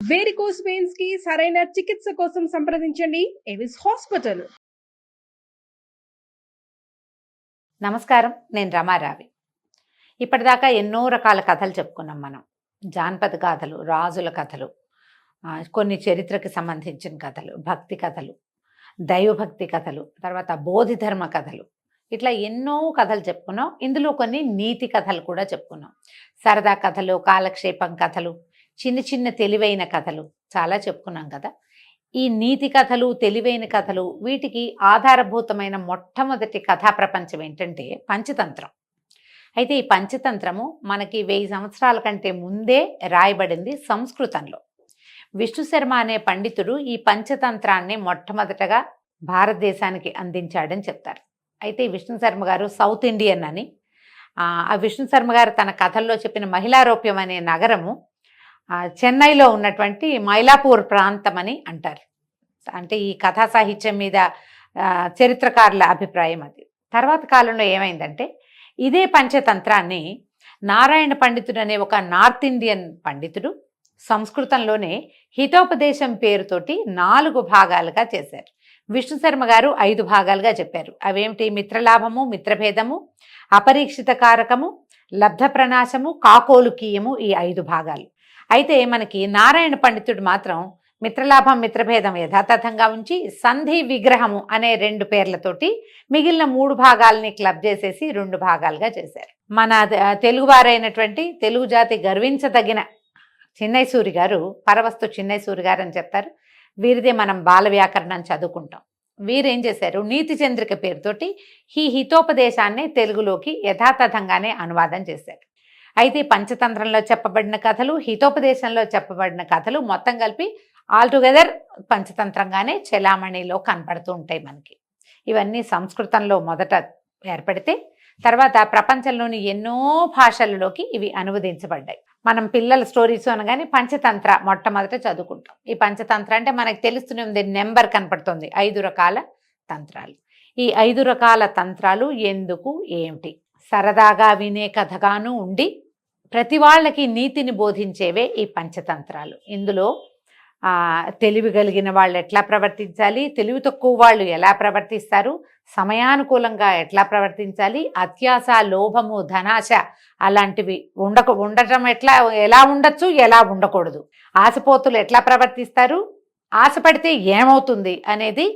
Varicose veins కి సరైన చికిత్స కోసం సంప్రదించండి ఎవిస్ హాస్పిటల్. నమస్కారం, నేను రమారావి. ఇప్పటిదాకా ఎన్నో రకాల కథలు చెప్పుకున్నాం మనం. జానపద గాథలు, రాజుల కథలు, కొన్ని చరిత్రకి సంబంధించిన కథలు, భక్తి కథలు, దైవభక్తి కథలు, తర్వాత బోధిధర్మ కథలు, ఇట్లా ఎన్నో కథలు చెప్పుకున్నాం. ఇందులో కొన్ని నీతి కథలు కూడా చెప్పుకున్నాం. సరదా కథలు, కాలక్షేపం కథలు, చిన్న చిన్న తెలివైన కథలు చాలా చెప్పుకున్నాం కదా. ఈ నీతి కథలు, తెలివైన కథలు, వీటికి ఆధారభూతమైన మొట్టమొదటి కథా ప్రపంచం ఏంటంటే పంచతంత్రం. అయితే ఈ పంచతంత్రము మనకి 1000 సంవత్సరాల కంటే ముందే రాయబడింది సంస్కృతంలో. విష్ణు శర్మ అనే పండితుడు ఈ పంచతంత్రాన్ని మొట్టమొదటగా భారతదేశానికి అందించాడని చెప్తారు. అయితే విష్ణు శర్మ గారు సౌత్ ఇండియన్ అని, ఆ విష్ణు శర్మ గారు తన కథల్లో చెప్పిన మహిళారోప్యం అనే నగరము చెన్నైలో ఉన్నటువంటి మైలాపూర్ ప్రాంతం అని అంటారు. అంటే ఈ కథా సాహిత్యం మీద చరిత్రకారుల అభిప్రాయం అది. తర్వాత కాలంలో ఏమైందంటే ఇదే పంచతంత్రాన్ని నారాయణ పండితుడు అనే ఒక నార్త్ ఇండియన్ పండితుడు సంస్కృతంలోనే హితోపదేశం పేరుతోటి 4 భాగాలుగా చేశారు. విష్ణు శర్మ గారు 5 భాగాలుగా చెప్పారు. అవేమిటి? మిత్రలాభము, మిత్రభేదము, అపరీక్షిత కారకము, లబ్ధ ప్రణాశము, కాకోలుకీయము, ఈ 5 భాగాలు. అయితే మనకి నారాయణ పండితుడు మాత్రం మిత్రలాభం, మిత్రభేదం యథాతథంగా ఉంచి సంధి విగ్రహము అనే 2 పేర్లతోటి మిగిలిన 3 భాగాలని క్లబ్ చేసేసి 2 భాగాలుగా చేశారు. మన తెలుగువారైనటువంటి తెలుగు జాతి గర్వించదగిన చిన్నైసూరి గారు, పరవస్తు చిన్నైసూరి గారు అని చెప్తారు. వీరిదే మనం బాల వ్యాకరణం చదువుకుంటాం. వీరేం చేశారు? నీతి చంద్రిక పేరుతోటి ఈ హితోపదేశాన్ని తెలుగులోకి యథాతథంగానే అనువాదం చేశారు. అయితే పంచతంత్రంలో చెప్పబడిన కథలు, హితోపదేశంలో చెప్పబడిన కథలు మొత్తం కలిపి ఆల్టుగెదర్ పంచతంత్రంగానే చెలామణిలో కనపడుతూ ఉంటాయి మనకి. ఇవన్నీ సంస్కృతంలో మొదట ఏర్పడితే తర్వాత ప్రపంచంలోని ఎన్నో భాషలలోకి ఇవి అనువదించబడ్డాయి. మనం పిల్లల స్టోరీస్ అనగానే పంచతంత్ర మొట్టమొదట చదువుకుంటాం. ఈ పంచతంత్ర అంటే మనకు తెలుస్తూనే ఉంది, నెంబర్ కనపడుతుంది. 5 రకాల తంత్రాలు. ఈ 5 రకాల తంత్రాలు ఎందుకు, ఏమిటి? సరదాగా వినే కథగాను ఉండి ప్రతి వాళ్ళకి నీతిని బోధించేవే ఈ పంచతంత్రాలు. ఇందులో తెలివి కలిగిన వాళ్ళు ఎట్లా ప్రవర్తించాలి, తెలివి తక్కువ వాళ్ళు ఎలా ప్రవర్తిస్తారు, సమయానుకూలంగా ఎట్లా ప్రవర్తించాలి, అత్యాశ, లోభము, ధనాశ అలాంటివి ఉండటం ఎలా ఉండొచ్చు, ఎలా ఉండకూడదు, ఆశపోతులు ఎట్లా ప్రవర్తిస్తారు, ఆశపడితే ఏమవుతుంది అనేది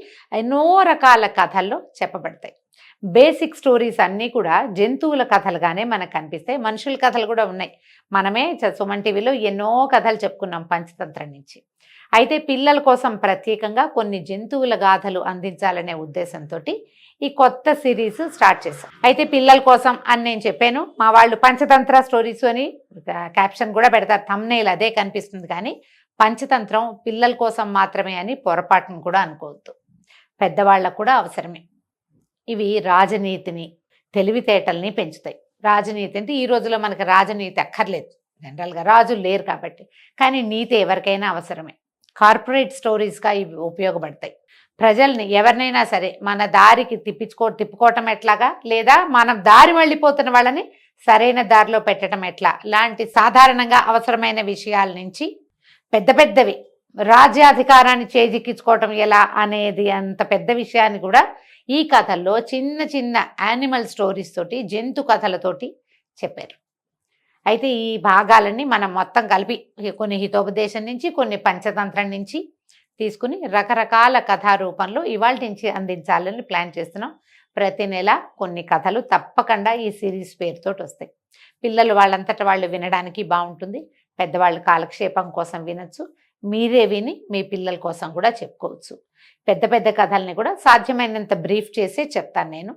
ఎన్నో రకాల కథల్లో చెప్పబడతాయి. బేసిక్ స్టోరీస్ అన్నీ కూడా జంతువుల కథలుగానే మనకు కనిపిస్తాయి. మనుషుల కథలు కూడా ఉన్నాయి. మనమే సుమన్ టీవీలో ఎన్నో కథలు చెప్పుకున్నాం పంచతంత్రం నుంచి. అయితే పిల్లల కోసం ప్రత్యేకంగా కొన్ని జంతువుల గాథలు అందించాలనే ఉద్దేశంతో ఈ కొత్త సిరీస్ స్టార్ట్ చేశాం. అయితే పిల్లల కోసం అని నేను చెప్పాను. మా వాళ్ళు పంచతంత్ర స్టోరీస్ అని క్యాప్షన్ కూడా పెడతారు, థంబ్నెయిల్ అదే కనిపిస్తుంది. కానీ పంచతంత్రం పిల్లల కోసం మాత్రమే అని పొరపాటును కూడా అనుకోవద్దు, పెద్దవాళ్ళకు కూడా అవసరమే. ఇవి రాజనీతిని, తెలివితేటల్ని పెంచుతాయి. రాజనీతి అంటే ఈ రోజులో మనకు రాజనీతి అక్కర్లేదు, జనరల్గా రాజులు లేరు కాబట్టి. కానీ నీతి ఎవరికైనా అవసరమే. కార్పొరేట్ స్టోరీస్గా ఇవి ఉపయోగపడతాయి. ప్రజల్ని ఎవరినైనా సరే మన దారికి తిప్పుకోవటం ఎట్లాగా, లేదా మనం దారి వెళ్ళిపోతున్న వాళ్ళని సరైన దారిలో పెట్టడం ఎట్లా, లాంటి సాధారణంగా అవసరమైన విషయాల నుంచి పెద్దవి రాజ్యాధికారాన్ని చేజిక్కించుకోవటం ఎలా అనేది అంత పెద్ద విషయాన్ని కూడా ఈ కథల్లో చిన్న చిన్న యానిమల్ స్టోరీస్ తోటి, జంతు కథలతోటి చెప్పారు. అయితే ఈ భాగాలన్నీ మనం మొత్తం కలిపి కొన్ని హితోపదేశం నుంచి, కొన్ని పంచతంత్రం నుంచి తీసుకుని రకరకాల కథా రూపంలో ఇవాళ నుంచి అందించాలని ప్లాన్ చేస్తున్నాం. ప్రతి నెల కొన్ని కథలు తప్పకుండా ఈ సిరీస్ పేరుతోటి వస్తాయి. పిల్లలు వాళ్ళంతటా వాళ్ళు వినడానికి బాగుంటుంది. పెద్దవాళ్ళు కాలక్షేపం కోసం వినొచ్చు. మీరే విని మీ పిల్లల కోసం కూడా చెప్పుకోవచ్చు. పెద్ద కథల్ని కూడా సాధ్యమైనంత బ్రీఫ్ చేసి చెప్తాను నేను.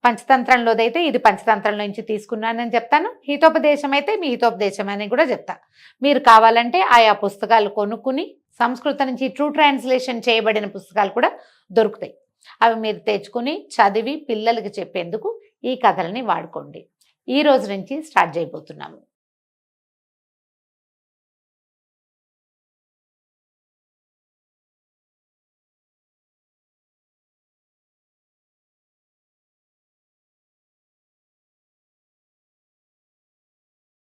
పంచతంత్రంలోదైతే ఇది పంచతంత్రం నుంచి తీసుకున్నానని చెప్తాను. హితోపదేశం అయితే మీ హితోపదేశం అని కూడా చెప్తా. మీరు కావాలంటే ఆయా పుస్తకాలు కొనుక్కుని సంస్కృతం నుంచి ట్రూ ట్రాన్స్లేషన్ చేయబడిన పుస్తకాలు కూడా దొరుకుతాయి. అవి మీరు తెచ్చుకుని చదివి పిల్లలకి చెప్పేందుకు ఈ కథలని వాడుకోండి. ఈ రోజు నుంచి స్టార్ట్ చేయబోతున్నాము.